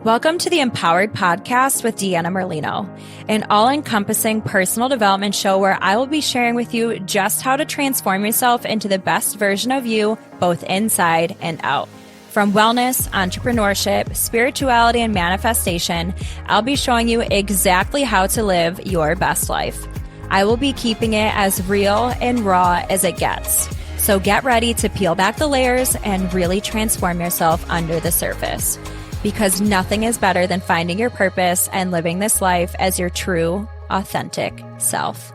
Welcome to the Empowered Podcast with Deanna Merlino, an all-encompassing personal development show where I will be sharing with you just how to transform yourself into the best version of you, both inside and out. From wellness, entrepreneurship, spirituality, and manifestation, I'll be showing you exactly how to live your best life. I will be keeping it as real and raw as it gets. So get ready to peel back the layers and really transform yourself under the surface. Because nothing is better than finding your purpose and living this life as your true, authentic self.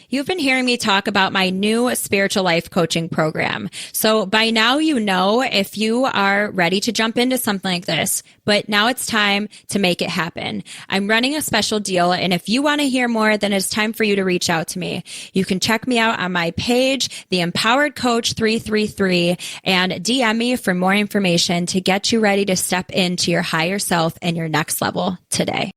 You've been hearing me talk about my new spiritual life coaching program. So by now, you know if you are ready to jump into something like this, but now it's time to make it happen. I'm running a special deal, and if you want to hear more, then it's time for you to reach out to me. You can check me out on my page, The Empowered Coach 333, and DM me for more information to get you ready to step into your higher self and your next level today.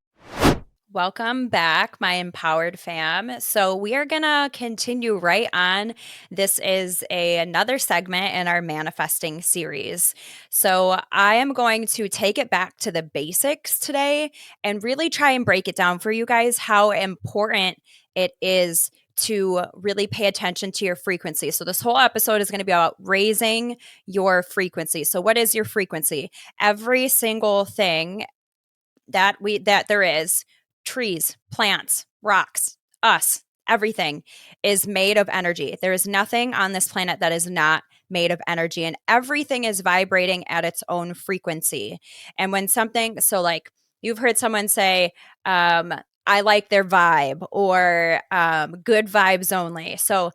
Welcome back, my empowered fam. So we are going to continue right on. This is another segment in our manifesting series. So I am going to take it back to the basics today and really try and break it down for you guys how important it is to really pay attention to your frequency. So this whole episode is going to be about raising your frequency. So what is your frequency? Every single thing that there is, trees, plants, rocks, us, everything is made of energy. There is nothing on this planet that is not made of energy, and everything is vibrating at its own frequency. And when something, so like you've heard someone say, I like their vibe, or good vibes only. So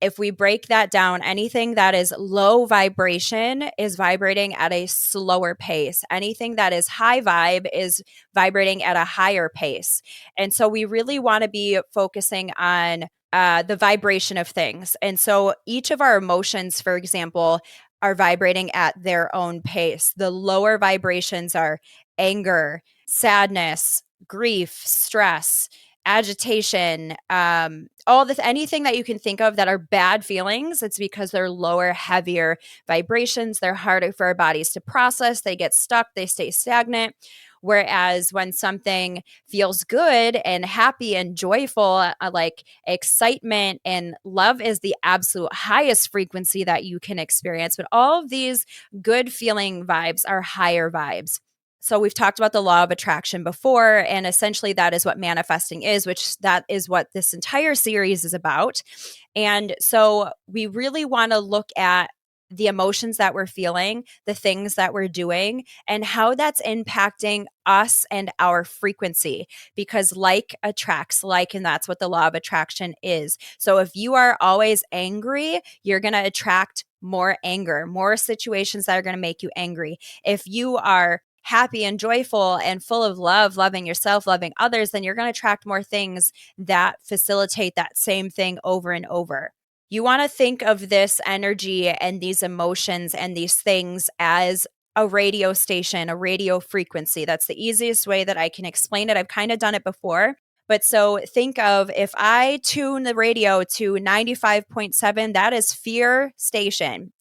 if we break that down, anything that is low vibration is vibrating at a slower pace. Anything that is high vibe is vibrating at a higher pace. And so we really want to be focusing on the vibration of things. And so each of our emotions, for example, are vibrating at their own pace. The lower vibrations are anger, sadness, grief, stress, agitation, anything that you can think of that are bad feelings. It's because they're lower, heavier vibrations. They're harder for our bodies to process. They get stuck. They stay stagnant. Whereas when something feels good and happy and joyful, like excitement and love is the absolute highest frequency that you can experience. But all of these good feeling vibes are higher vibes. So we've talked about the law of attraction before, and essentially that is what manifesting is, which that is what this entire series is about. And so we really want to look at the emotions that we're feeling, the things that we're doing, and how that's impacting us and our frequency, because like attracts like, and that's what the law of attraction is. So if you are always angry, you're going to attract more anger, more situations that are going to make you angry. If you are happy and joyful and full of love, loving yourself, loving others, then you're going to attract more things that facilitate that same thing over and over. You want to think of this energy and these emotions and these things as a radio station, a radio frequency. That's the easiest way that I can explain it. I've kind of done it before. But so think of, if I tune the radio to 95.7, that is fear station.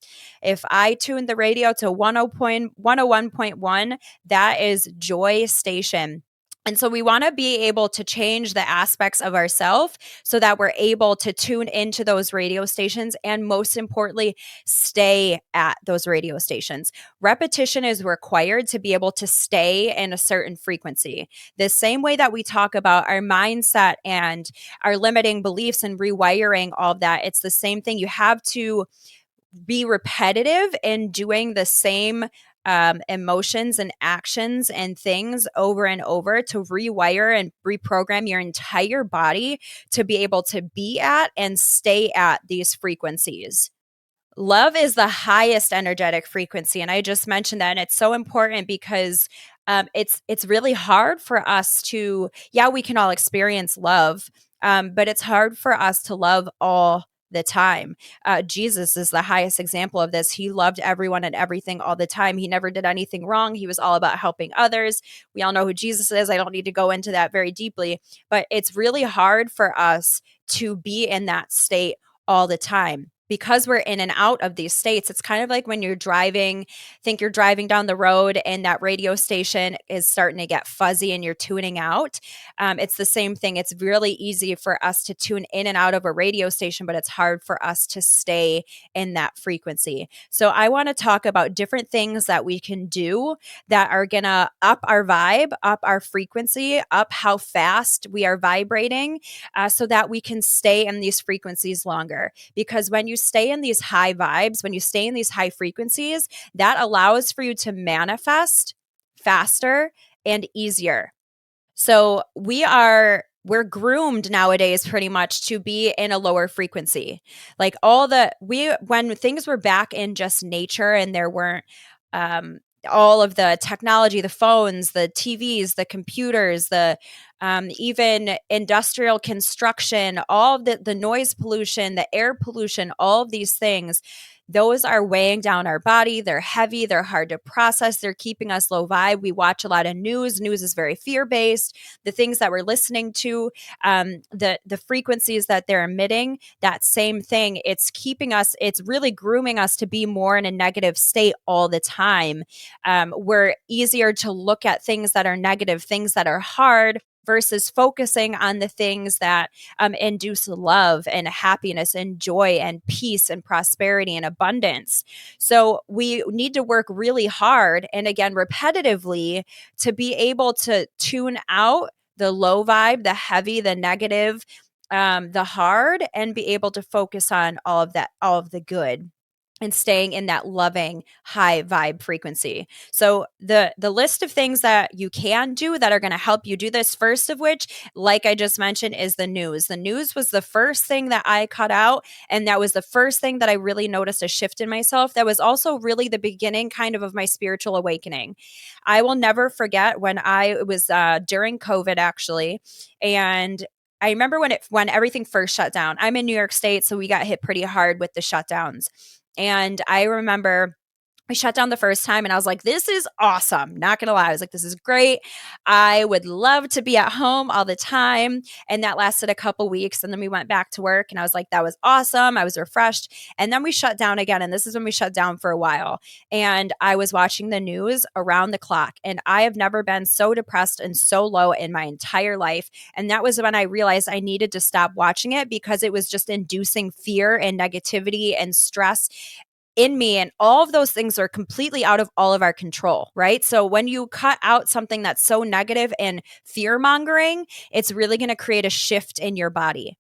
If I tune the radio to 101.1, that is joy station. And so we want to be able to change the aspects of ourselves so that we're able to tune into those radio stations, and most importantly, stay at those radio stations. Repetition is required to be able to stay in a certain frequency. The same way that we talk about our mindset and our limiting beliefs and rewiring all of that, it's the same thing. You have to be repetitive in doing the same emotions and actions and things over and over to rewire and reprogram your entire body to be able to be at and stay at these frequencies. Love is the highest energetic frequency. And I just mentioned that. And it's so important because it's really hard for us to, we can all experience love, but it's hard for us to love all the time. Jesus is the highest example of this. He loved everyone and everything all the time. He never did anything wrong. He was all about helping others. We all know who Jesus is. I don't need to go into that very deeply, but it's really hard for us to be in that state all the time. because we're in and out of these states, it's kind of like when you're driving, think you're driving down the road and that radio station is starting to get fuzzy and you're tuning out. It's the same thing. It's really easy for us to tune in and out of a radio station, but it's hard for us to stay in that frequency. So I want to talk about different things that we can do that are going to up our vibe, up our frequency, up how fast we are vibrating, so that we can stay in these frequencies longer. Because when you stay in these high vibes, when you stay in these high frequencies, that allows for you to manifest faster and easier. So we're groomed nowadays pretty much to be in a lower frequency. Like when things were back in just nature and there weren't um, all of the technology, the phones, the TVs, the computers, the even industrial construction, all of the noise pollution, the air pollution, all of these things, those are weighing down our body. They're heavy. They're hard to process. They're keeping us low vibe. We watch a lot of news. News is very fear based. The things that we're listening to, the frequencies that they're emitting, that same thing. It's keeping us. It's really grooming us to be more in a negative state all the time. We're easier to look at things that are negative, things that are hard, versus focusing on the things that induce love and happiness and joy and peace and prosperity and abundance. So we need to work really hard and again, repetitively, to be able to tune out the low vibe, the heavy, the negative, the hard, and be able to focus on all of that, all of the good, and staying in that loving high vibe frequency. So the list of things that you can do that are going to help you do this, first of which, like I just mentioned, is the news. The news was the first thing that I cut out, and that was the first thing that I really noticed a shift in myself. That was also really the beginning kind of my spiritual awakening. I will never forget when I was during COVID actually, and I remember when everything first shut down. I'm in New York State, so we got hit pretty hard with the shutdowns. And I remember I shut down the first time and I was like, this is awesome. Not going to lie. I was like, this is great. I would love to be at home all the time. And that lasted a couple weeks. And then we went back to work and I was like, that was awesome. I was refreshed. And then we shut down again. And this is when we shut down for a while. And I was watching the news around the clock. And I have never been so depressed and so low in my entire life. And that was when I realized I needed to stop watching it because it was just inducing fear and negativity and stress in me. And all of those things are completely out of all of our control, right? So when you cut out something that's so negative and fear mongering, it's really going to create a shift in your body.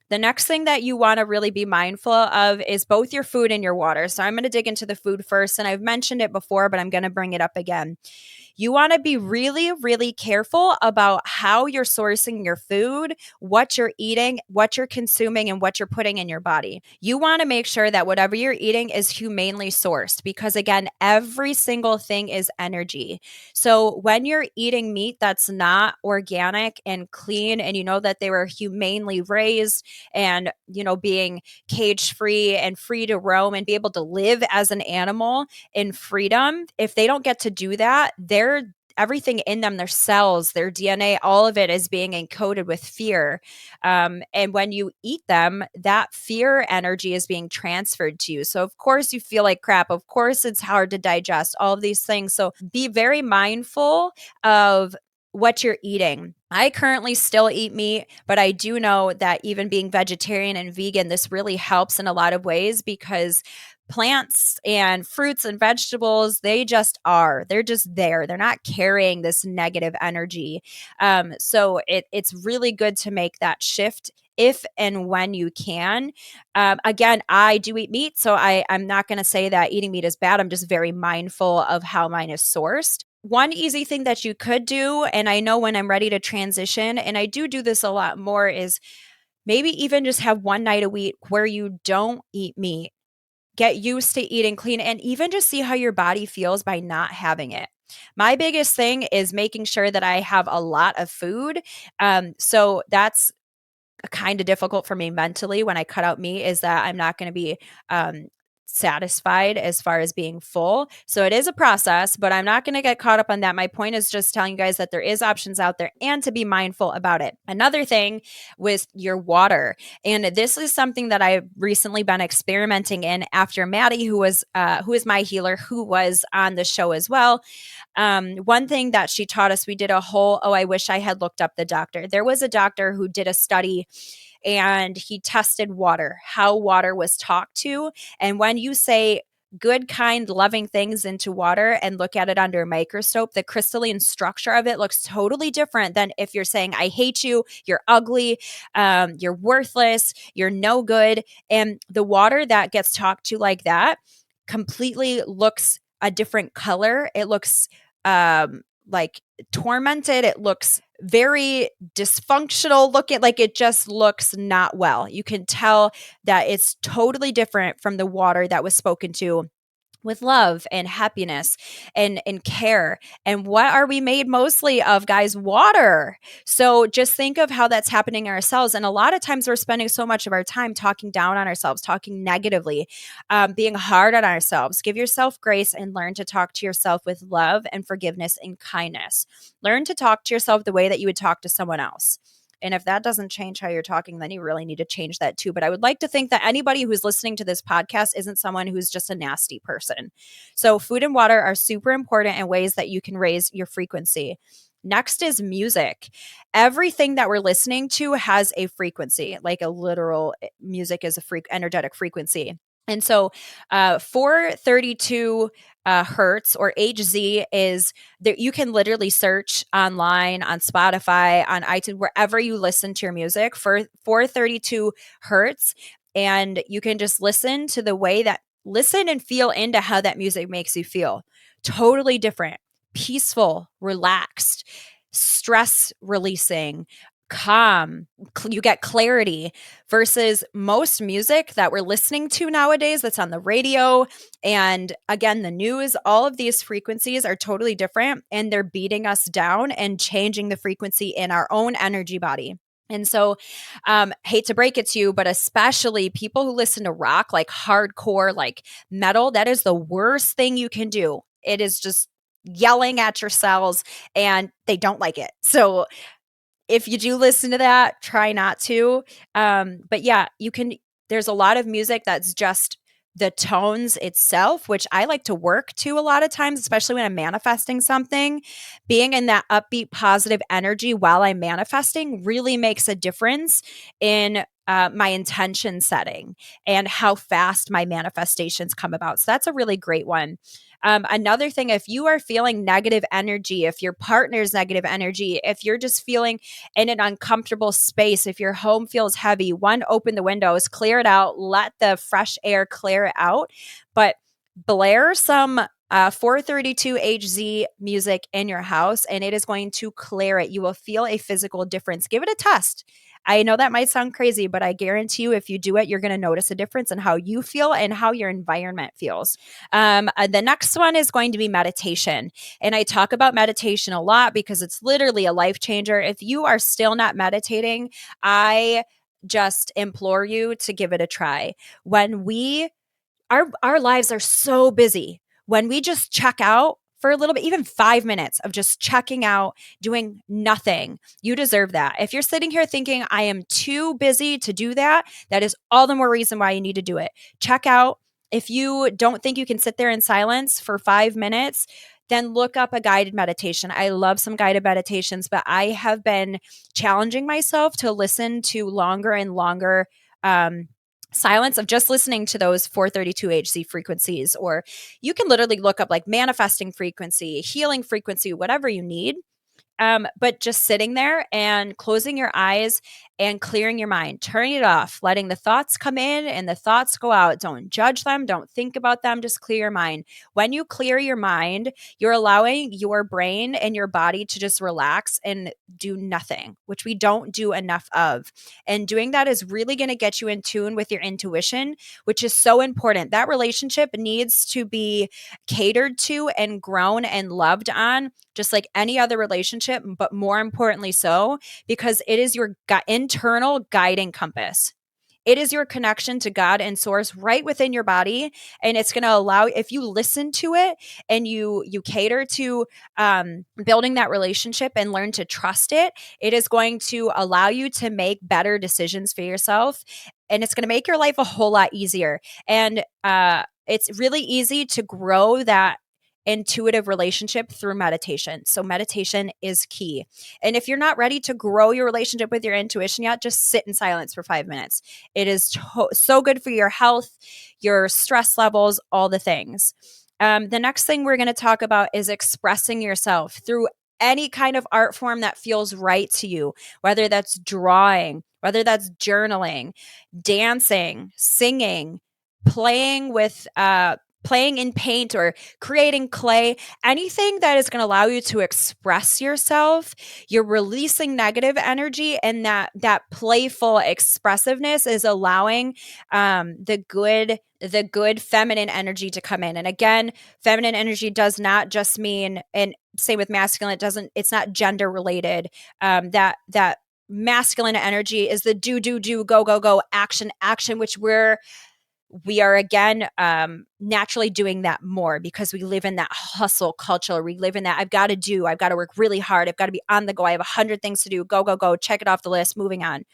The next thing that you want to really be mindful of is both your food and your water. So I'm going to dig into the food first. And I've mentioned it before, but I'm going to bring it up again. You want to be really, really careful about how you're sourcing your food, what you're eating, what you're consuming, and what you're putting in your body. You want to make sure that whatever you're eating is humanely sourced because, again, every single thing is energy. So when you're eating meat that's not organic and clean, and you know that they were humanely raised and, being cage free and free to roam and be able to live as an animal in freedom, if they don't get to do that, everything in them, their cells, their DNA, all of it is being encoded with fear. And when you eat them, that fear energy is being transferred to you. So of course you feel like crap. Of course it's hard to digest all of these things. So be very mindful of what you're eating. I currently still eat meat, but I do know that even being vegetarian and vegan, this really helps in a lot of ways because plants and fruits and vegetables, they're just there. They're not carrying this negative energy. So it's really good to make that shift if and when you can. Again, I do eat meat, so I'm not going to say that eating meat is bad. I'm just very mindful of how mine is sourced. One easy thing that you could do, and I know when I'm ready to transition, and I do this a lot more, is maybe even just have one night a week where you don't eat meat. Get used to eating clean and even just see how your body feels by not having it. My biggest thing is making sure that I have a lot of food. So that's kind of difficult for me mentally when I cut out meat, is that I'm not going to be satisfied as far as being full. So it is a process, but I'm not going to get caught up on that. My point is just telling you guys that there is options out there and to be mindful about it. Another thing with your water, and this is something that I've recently been experimenting in after Maddie, who is my healer, who was on the show as well. One thing that she taught us, we did a whole, I wish I had looked up the doctor. There was a doctor who did a study and he tested water, how water was talked to. And when you say good, kind, loving things into water and look at it under a microscope, the crystalline structure of it looks totally different than if you're saying, I hate you, you're ugly, you're worthless, you're no good. And the water that gets talked to like that completely looks a different color. It looks like tormented. It looks very dysfunctional looking, like it just looks not well. You can tell that it's totally different from the water that was spoken to with love and happiness and care. And what are we made mostly of, guys? Water. So just think of how that's happening in ourselves. And a lot of times we're spending so much of our time talking down on ourselves, talking negatively, being hard on ourselves. Give yourself grace and learn to talk to yourself with love and forgiveness and kindness. Learn to talk to yourself the way that you would talk to someone else. And if that doesn't change how you're talking, then you really need to change that too. But I would like to think that anybody who's listening to this podcast isn't someone who's just a nasty person. So food and water are super important in ways that you can raise your frequency. Next is music. Everything that we're listening to has a frequency, like a literal music is a energetic frequency. And so 432 hertz or HZ is that you can literally search online on Spotify, on iTunes, wherever you listen to your music for 432 hertz. And you can just listen to the way that listen and feel into how that music makes you feel. Totally different, peaceful, relaxed, stress releasing, calm, you get clarity versus most music that we're listening to nowadays that's on the radio and again the news. All of these frequencies are totally different and they're beating us down and changing the frequency in our own energy body. And so hate to break it to you, but especially people who listen to rock, like hardcore, like metal, that is the worst thing you can do. It is just yelling at your cells and they don't like it. So if you do listen to that, try not to. But yeah, you can, there's a lot of music that's just the tones itself, which I like to work to a lot of times, especially when I'm manifesting something. Being in that upbeat, positive energy while I'm manifesting really makes a difference in my intention setting and how fast my manifestations come about. So that's a really great one. Another thing, if you are feeling negative energy, if your partner's negative energy, if you're just feeling in an uncomfortable space, if your home feels heavy, open the windows, clear it out, let the fresh air clear it out, but blare some 432 HZ music in your house and it is going to clear it. You will feel a physical difference. Give it a test. I know that might sound crazy, but I guarantee you if you do it, you're going to notice a difference in how you feel and how your environment feels. The next one is going to be meditation. And I talk about meditation a lot because it's literally a life changer. If you are still not meditating, I just implore you to give it a try. When our lives are so busy, when we just check out for a little bit, even 5 minutes of just checking out, doing nothing, you deserve that. If you're sitting here thinking, I am too busy to do that, that is all the more reason why you need to do it. Check out. If you don't think you can sit there in silence for 5 minutes, then look up a guided meditation. I love some guided meditations, but I have been challenging myself to listen to longer and longer silence of just listening to those 432 HZ frequencies, or you can literally look up like manifesting frequency, healing frequency, whatever you need. But just sitting there and closing your eyes and clearing your mind, turning it off, letting the thoughts come in and the thoughts go out. Don't judge them. Don't think about them. Just clear your mind. When you clear your mind, you're allowing your brain and your body to just relax and do nothing, which we don't do enough of. And doing that is really going to get you in tune with your intuition, which is so important. That relationship needs to be catered to and grown and loved on, just like any other relationship, but more importantly so, because it is your internal guiding compass. It is your connection to God and source right within your body. And it's going to allow, if you listen to it and you cater to building that relationship and learn to trust it, it is going to allow you to make better decisions for yourself. And it's going to make your life a whole lot easier. And it's really easy to grow that intuitive relationship through meditation. So meditation is key. And if you're not ready to grow your relationship with your intuition yet, just sit in silence for 5 minutes. It is so good for your health, your stress levels, all the things. The next thing we're going to talk about is expressing yourself through any kind of art form that feels right to you, whether that's drawing, whether that's journaling, dancing, singing, playing with playing in paint or creating clay, anything that is going to allow you to express yourself. You're releasing negative energy, and that playful expressiveness is allowing the good feminine energy to come in. And again, feminine energy does not just mean, and same with masculine, it's not gender related. That masculine energy is the do, go, go, go, action, which we are again naturally doing that more because we live in that hustle culture. We live in that I've got to work really hard. I've got to be on the go. I have 100 things to do. Go, go, go. Check it off the list. Moving on.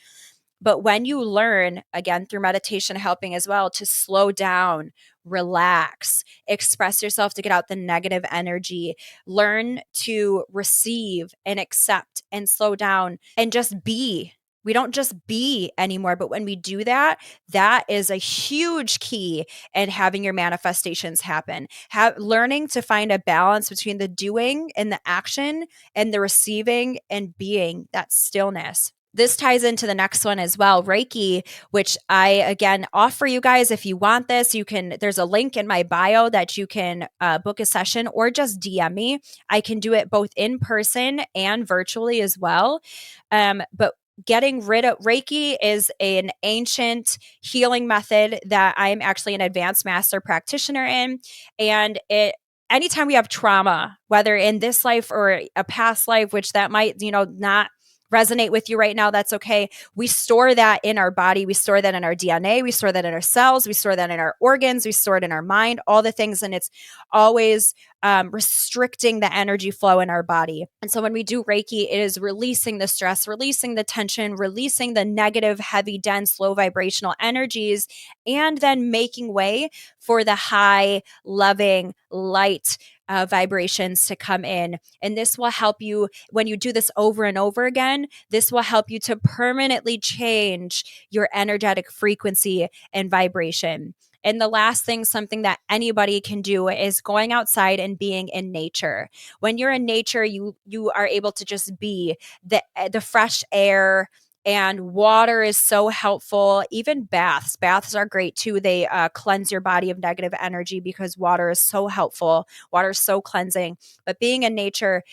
But when you learn, again, through meditation helping as well, to slow down, relax, express yourself to get out the negative energy, learn to receive and accept and slow down and just be. We don't just be anymore, but when we do that, that is a huge key in having your manifestations happen. Learning to find a balance between the doing and the action and the receiving and being, that stillness. This ties into the next one as well, Reiki, which I, again, offer you guys. If you want this, there's a link in my bio that you can book a session or just DM me. I can do it both in person and virtually as well. But getting rid of Reiki is an ancient healing method that I am actually an advanced master practitioner in. And anytime we have trauma, whether in this life or a past life, which that might, not resonate with you right now, that's okay. We store that in our body. We store that in our DNA. We store that in our cells. We store that in our organs. We store it in our mind, all the things. And it's always restricting the energy flow in our body. And so when we do Reiki, it is releasing the stress, releasing the tension, releasing the negative, heavy, dense, low vibrational energies, and then making way for the high, loving, light vibrations to come in. And this will help you, when you do this over and over again, this will help you to permanently change your energetic frequency and vibration. And the last thing, something that anybody can do, is going outside and being in nature. When you're in nature, you are able to just be. The fresh air and water is so helpful. Even baths are great too. They cleanse your body of negative energy because water is so helpful. Water is so cleansing. But being in nature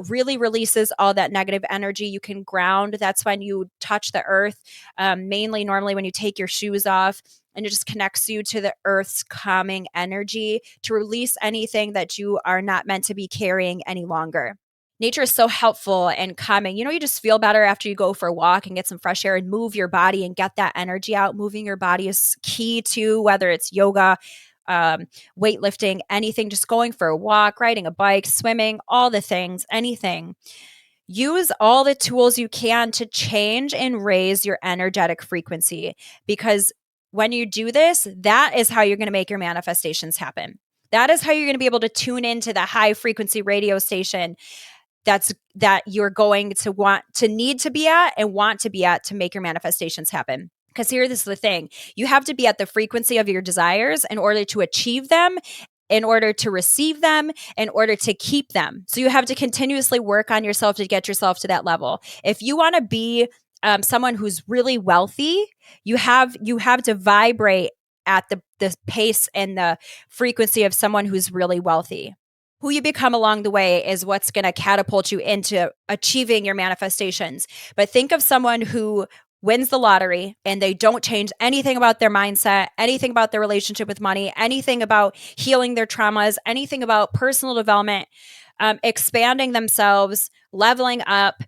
really releases all that negative energy. You can ground. That's when you touch the earth, normally when you take your shoes off. And it just connects you to the earth's calming energy to release anything that you are not meant to be carrying any longer. Nature is so helpful and calming. You just feel better after you go for a walk and get some fresh air and move your body and get that energy out. Moving your body is key to whether it's yoga, weightlifting, anything, just going for a walk, riding a bike, swimming, all the things, anything. Use all the tools you can to change and raise your energetic frequency, because when you do this, that is how you're going to make your manifestations happen. That is how you're going to be able to tune into the high frequency radio station that you're going to need to be at and want to be at to make your manifestations happen. Because this is the thing. You have to be at the frequency of your desires in order to achieve them, in order to receive them, in order to keep them. So you have to continuously work on yourself to get yourself to that level. If you want to be someone who's really wealthy, you have to vibrate at the pace and the frequency of someone who's really wealthy. Who you become along the way is what's going to catapult you into achieving your manifestations. But think of someone who wins the lottery and they don't change anything about their mindset, anything about their relationship with money, anything about healing their traumas, anything about personal development, expanding themselves, leveling up,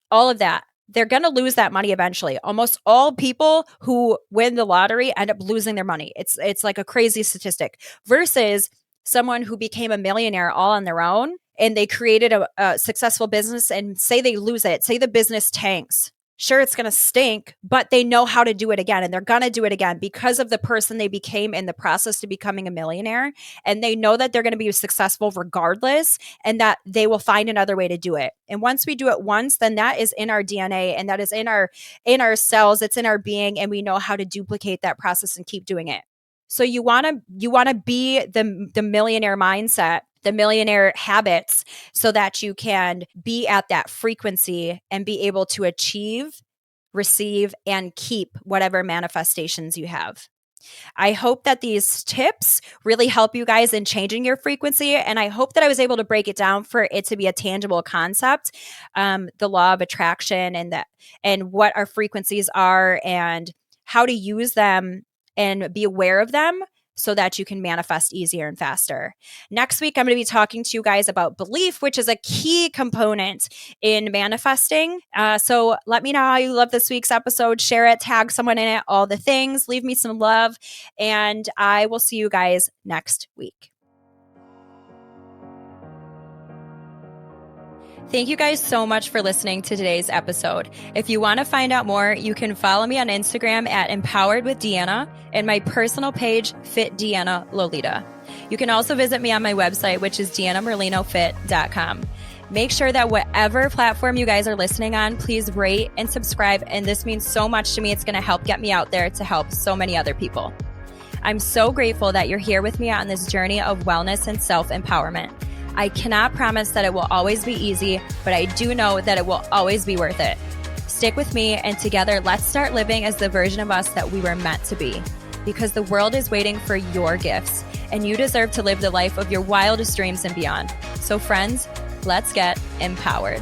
all of that. they're going to lose that money eventually. Almost all people who win the lottery end up losing their money. It's like a crazy statistic versus someone who became a millionaire all on their own and they created a successful business, and say they lose it, say the business tanks. Sure, it's going to stink, but they know how to do it again, and they're going to do it again because of the person they became in the process to becoming a millionaire. And they know that they're going to be successful regardless, and that they will find another way to do it. And once we do it once, then that is in our DNA, and that is in our cells, it's in our being, and we know how to duplicate that process and keep doing it. So you want to be the millionaire mindset, the millionaire habits, so that you can be at that frequency and be able to achieve, receive, and keep whatever manifestations you have. I hope that these tips really help you guys in changing your frequency. And I hope that I was able to break it down for it to be a tangible concept, the law of attraction, and what our frequencies are and how to use them and be aware of them so that you can manifest easier and faster. Next week, I'm going to be talking to you guys about belief, which is a key component in manifesting. So let me know how you love this week's episode. Share it, tag someone in it, all the things. Leave me some love, and I will see you guys next week. Thank you guys so much for listening to today's episode. If you want to find out more, you can follow me on Instagram at Empowered with Deanna and my personal page, Fit Deanna Lolita. You can also visit me on my website, which is deannamerlinofit.com. Make sure that whatever platform you guys are listening on, please rate and subscribe. And this means so much to me. It's going to help get me out there to help so many other people. I'm so grateful that you're here with me on this journey of wellness and self-empowerment. I cannot promise that it will always be easy, but I do know that it will always be worth it. Stick with me, and together, let's start living as the version of us that we were meant to be. Because the world is waiting for your gifts, and you deserve to live the life of your wildest dreams and beyond. So friends, let's get empowered.